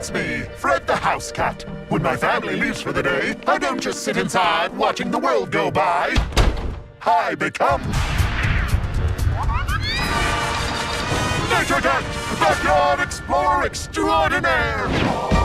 That's me, Fred the house cat. When my family leaves for the day, I don't just sit inside watching the world go by. I become Nature Cat, backyard explorer extraordinaire.